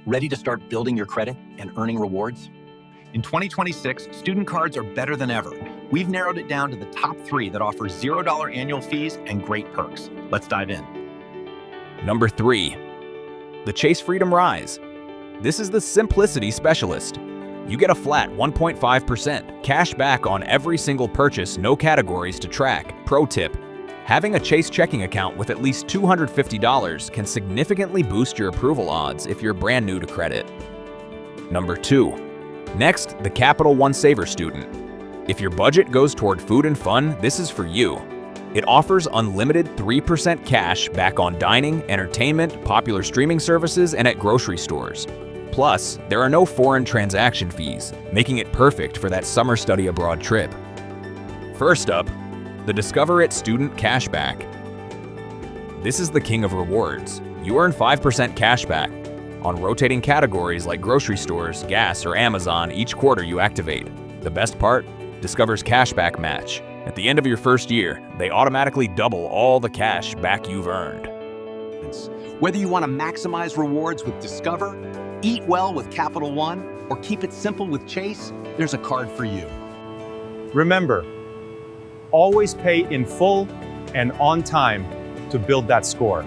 Ready to start building your credit and earning rewards? In 2026, student cards are better than ever. We've narrowed it down to the top 3 that offer $0 annual fees and great perks. Let's dive in. Number 3. The Chase Freedom Rise. This is the Simplicity Specialist. You get a flat 1.5% cash back on every single purchase, no categories to track. Pro tip: having a Chase checking account with at least $250 can significantly boost your approval odds if you're brand new to credit. Number 2. Next, the Capital One Savor Student. If your budget goes toward food and fun, this is for you. It offers unlimited 3% cash back on dining, entertainment, popular streaming services, and at grocery stores. Plus, there are no foreign transaction fees, making it perfect for that summer study abroad trip. First up, the Discover It Student Cashback. This is the king of rewards. You earn 5% cashback on rotating categories like grocery stores, gas, or Amazon each quarter you activate. The best part? Discover's cashback match. At the end of your first year, they automatically double all the cash back you've earned. Whether you want to maximize rewards with Discover, eat well with Capital One, or keep it simple with Chase, there's a card for you. Remember, always pay in full and on time to build that score.